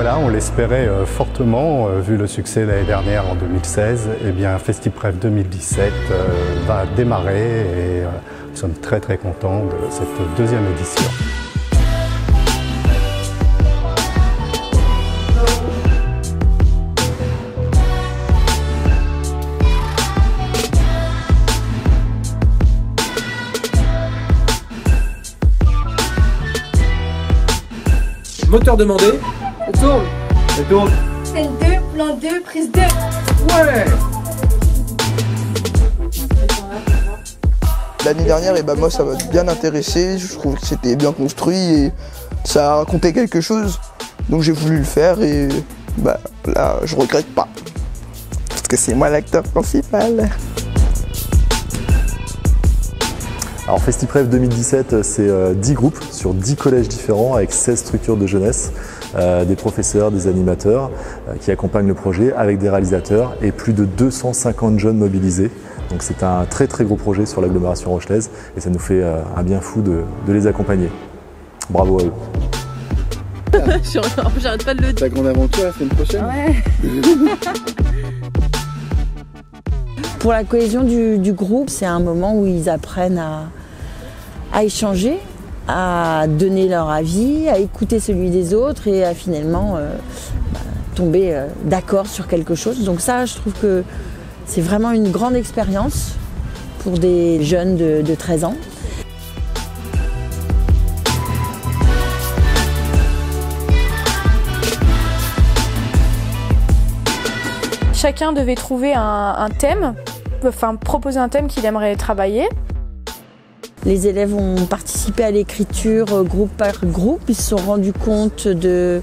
voilà, on l'espérait fortement, vu le succès l'année dernière en 2016. Eh bien, FestiPref 2017 va démarrer et nous sommes très très contents de cette deuxième édition. Moteur demandé. Ça tourne. Ça tourne. Scène 2, plan 2, prise 2. Ouais. L'année dernière, moi ça m'a bien intéressé, je trouve que c'était bien construit et ça racontait quelque chose. Donc j'ai voulu le faire et là je regrette pas. Parce que c'est moi l'acteur principal. Alors FestiPref 2017, c'est 10 groupes sur 10 collèges différents avec 16 structures de jeunesse, des professeurs, des animateurs qui accompagnent le projet avec des réalisateurs et plus de 250 jeunes mobilisés. Donc c'est un très très gros projet sur l'agglomération rochelaise et ça nous fait un bien fou de les accompagner. Bravo à eux. J'arrête pas de le dire. Ta grande aventure la semaine prochaine. Ouais. Pour la cohésion du groupe, c'est un moment où ils apprennent à échanger, à donner leur avis, à écouter celui des autres et à finalement tomber d'accord sur quelque chose. Donc ça, je trouve que c'est vraiment une grande expérience pour des jeunes de 13 ans. Chacun devait trouver un thème, enfin proposer un thème qu'il aimerait travailler. Les élèves ont participé à l'écriture groupe par groupe. Ils se sont rendus compte de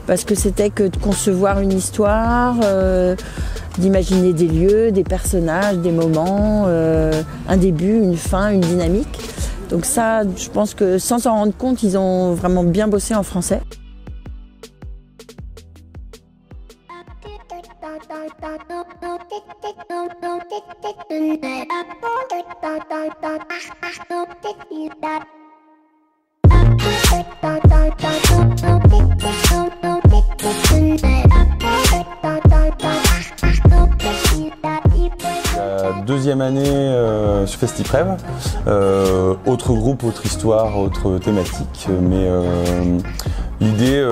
ce que c'était que de concevoir une histoire, d'imaginer des lieux, des personnages, des moments, un début, une fin, une dynamique. Donc ça, je pense que sans s'en rendre compte, ils ont vraiment bien bossé en français. Deuxième année sur FestiPref, autre groupe, autre histoire, autre thématique, mais l'idée,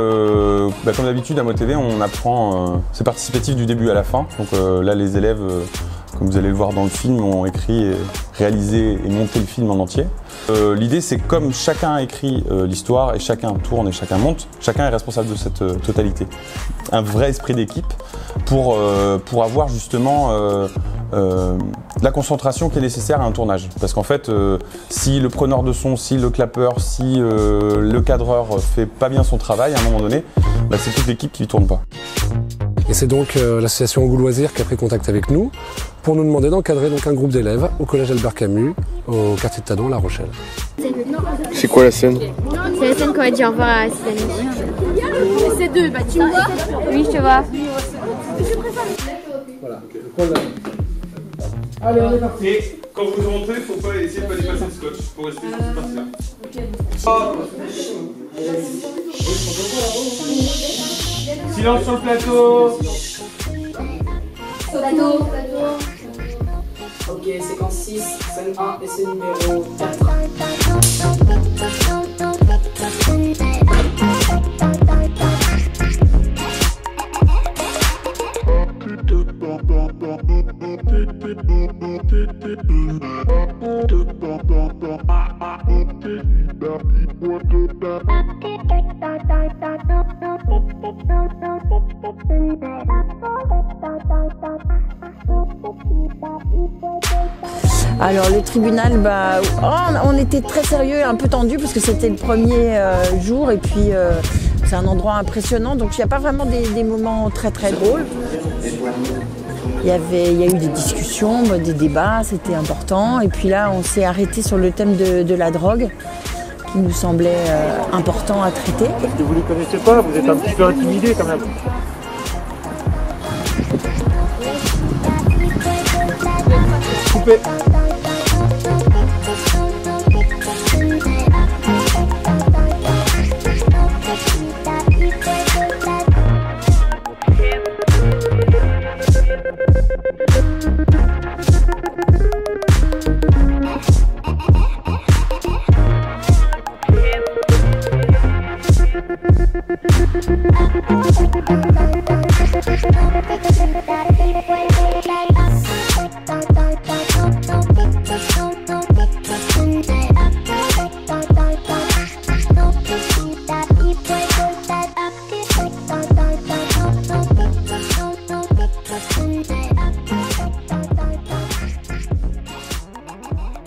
comme d'habitude à MoTV, on apprend, c'est participatif du début à la fin, donc là les élèves, comme vous allez le voir dans le film, ont écrit, réalisé et monté le film en entier. L'idée c'est comme chacun a écrit l'histoire et chacun tourne et chacun monte, chacun est responsable de cette totalité. Un vrai esprit d'équipe pour avoir justement la concentration qui est nécessaire à un tournage. Parce qu'en fait, si le preneur de son, si le clapeur, si le cadreur fait pas bien son travail, à un moment donné, c'est toute l'équipe qui ne tourne pas. Et c'est donc l'association Goût Loisirs qui a pris contact avec nous pour nous demander d'encadrer un groupe d'élèves au collège Albert Camus, au quartier de Tadon, La Rochelle. C'est quoi la scène? C'est la scène qu'on va dire au revoir à ses amis. C'est deux, tu me vois? Oui, je te vois. Voilà. Allez, on est parti. Et quand vous rentrez, il ne faut pas essayer de pas dépasser le scotch pour rester sur cette partie-là. Silence sur le plateau. Plateau. Ok, séquence 6, scène 1 et c'est numéro 4. Alors le tribunal, on était très sérieux et un peu tendu parce que c'était le premier jour et puis c'est un endroit impressionnant, donc il n'y a pas vraiment des moments très très drôles. Il y a eu des discussions, des débats, c'était important. Et puis là, on s'est arrêté sur le thème de la drogue, qui nous semblait important à traiter. Parce que vous ne les connaissez pas, vous êtes un petit peu intimidé quand même. Coupé.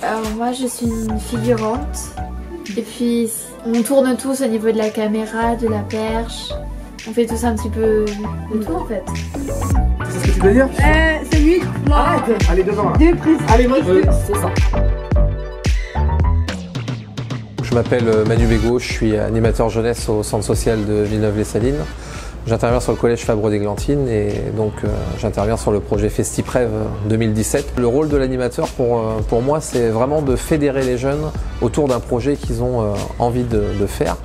Alors moi je suis une figurante et puis on tourne tous au niveau de la caméra, de la perche. On fait tous un petit peu de tout en fait. C'est ce que tu veux dire? C'est lui. Non. Arrête. Allez devant là. Deux prises. Allez moi c'est ça. Je m'appelle Manu Bégaud, je suis animateur jeunesse au centre social de Villeneuve-les-Salines. J'interviens sur le collège Fabre-d'Églantine et donc j'interviens sur le projet FestiPrev 2017. Le rôle de l'animateur pour moi c'est vraiment de fédérer les jeunes autour d'un projet qu'ils ont envie de faire.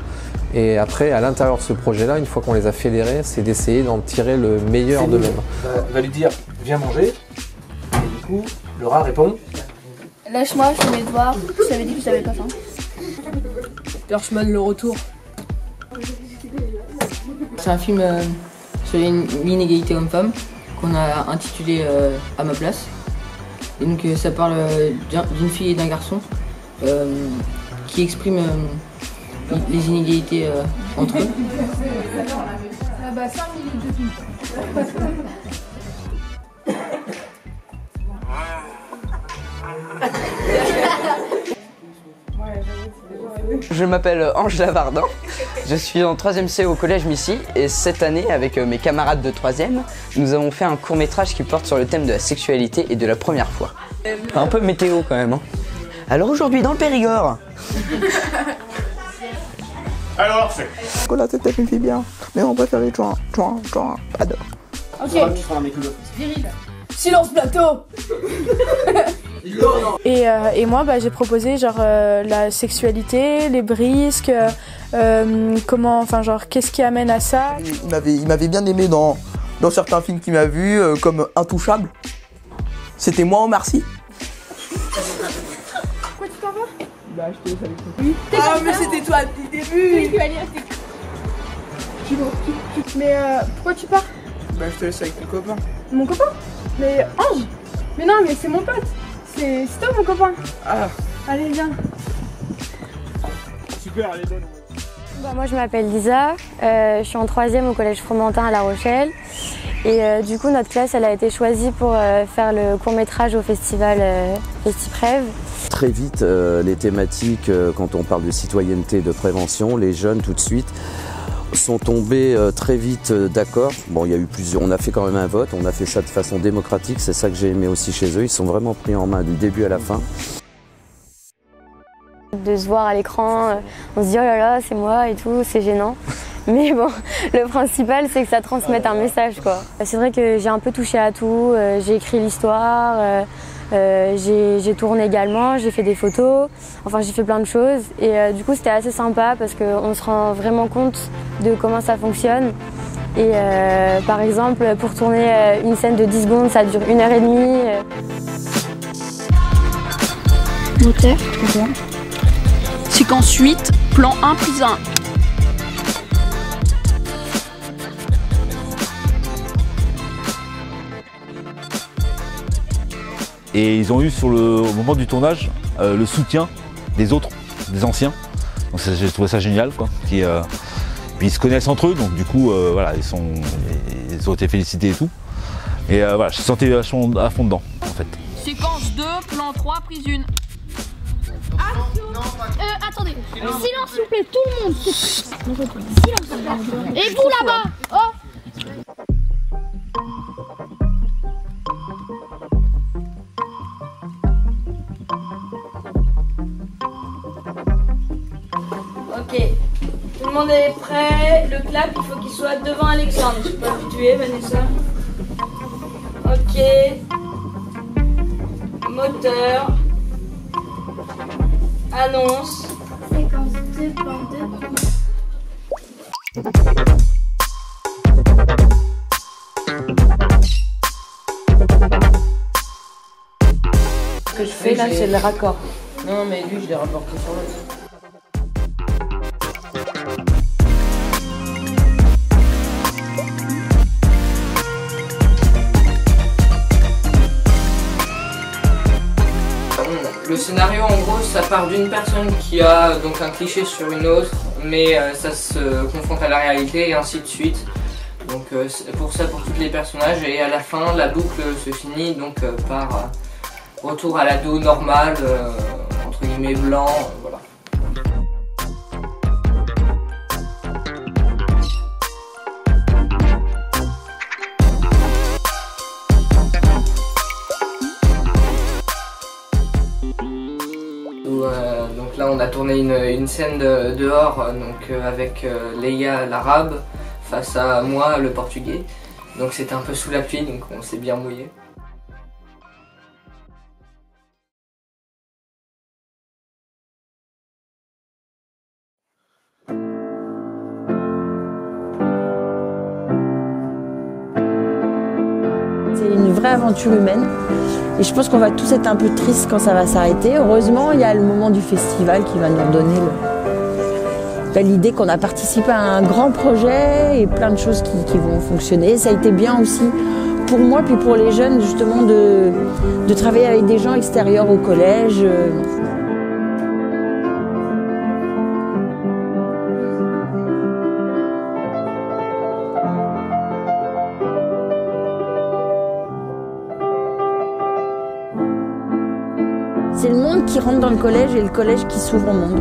Et après à l'intérieur de ce projet-là, une fois qu'on les a fédérés, c'est d'essayer d'en tirer le meilleur d'eux-mêmes. On va lui dire viens manger et du coup Laura répond lâche-moi, je fais mes devoirs, je t'avais dit que j'avais pas faim. Perchman le retour. C'est un film sur l'inégalité homme-femme qu'on a intitulé À ma place. Et donc ça parle d'une fille et d'un garçon qui expriment les inégalités entre eux. Ah bah 5 minutes de film. Je m'appelle Ange Lavardin, je suis en 3e C au collège Missy et cette année avec mes camarades de 3e, nous avons fait un court-métrage qui porte sur le thème de la sexualité et de la première fois. Un peu météo quand même. Hein. Alors aujourd'hui dans le Périgord. Alors c'est... La tête elle me fait bien, mais on préfère les joints, pardon. Ok. Viril. Silence plateau. Et moi j'ai proposé genre la sexualité, les brisques, comment, enfin genre qu'est-ce qui amène à ça. Il m'avait bien aimé dans certains films qu'il m'a vu comme Intouchable. C'était moi Omar Sy. Pourquoi tu t'en vas? Bah je te laisse avec toi. Oui. Ah mais c'était toi depuis le début. Mais pourquoi tu pars? Bah je te laisse avec ton copain. Mon copain? Mais Ange? Mais non mais c'est mon pote. C'est toi mon copain. Ah. Allez viens. Super, allez donne. Bah, moi je m'appelle Lisa, je suis en 3e au collège Fromentin à La Rochelle. Et du coup notre classe elle a été choisie pour faire le court-métrage au festival FestiPrev. Très vite les thématiques quand on parle de citoyenneté, de prévention, les jeunes tout de suite sont tombés très vite d'accord. Bon, il y a eu plusieurs, on a fait quand même un vote, on a fait ça de façon démocratique, c'est ça que j'ai aimé aussi chez eux, ils sont vraiment pris en main du début à la fin. De se voir à l'écran, on se dit oh là là c'est moi et tout, c'est gênant. Mais bon, le principal c'est que ça transmette un message quoi. C'est vrai que j'ai un peu touché à tout, j'ai écrit l'histoire, j'ai tourné également, j'ai fait des photos, enfin j'ai fait plein de choses et du coup c'était assez sympa parce qu'on se rend vraiment compte de comment ça fonctionne. Et par exemple pour tourner une scène de 10 secondes ça dure 1h30. Moteur, très bien. Séquence 8, plan 1 prise 1. Et ils ont eu au moment du tournage le soutien des autres, des anciens. Donc j'ai trouvé ça génial quoi. Puis ils se connaissent entre eux, donc du coup voilà, ils ont été félicités et tout. Et voilà, je me sentais à fond dedans en fait. Séquence 2, plan 3, prise 1. Attendez, silence s'il vous plaît, tout le monde. Silence. Et vous là-bas. Oh. Ok, tout le monde est prêt. Le clap, il faut qu'il soit devant Alexandre. Je peux pas vous tuer, Vanessa. Ok. Moteur. Annonce. Séquence 2, plan 2. que je fais là, c'est le raccord. Non, mais lui, je l'ai rapporté sur l'autre. Le scénario, en gros, ça part d'une personne qui a donc un cliché sur une autre, mais ça se confronte à la réalité et ainsi de suite. Donc pour ça, pour tous les personnages, et à la fin, la boucle se finit donc par retour à l'ado normal, entre guillemets blanc, voilà. Donc là on a tourné une scène dehors donc, avec Leia l'arabe face à moi le portugais. Donc c'était un peu sous la pluie, donc on s'est bien mouillé. C'est une vraie aventure humaine. Et je pense qu'on va tous être un peu tristes quand ça va s'arrêter. Heureusement, il y a le moment du festival qui va nous redonner l'idée qu'on a participé à un grand projet et plein de choses qui vont fonctionner. Ça a été bien aussi pour moi puis pour les jeunes justement de travailler avec des gens extérieurs au collège. C'est le monde qui rentre dans le collège et le collège qui s'ouvre au monde.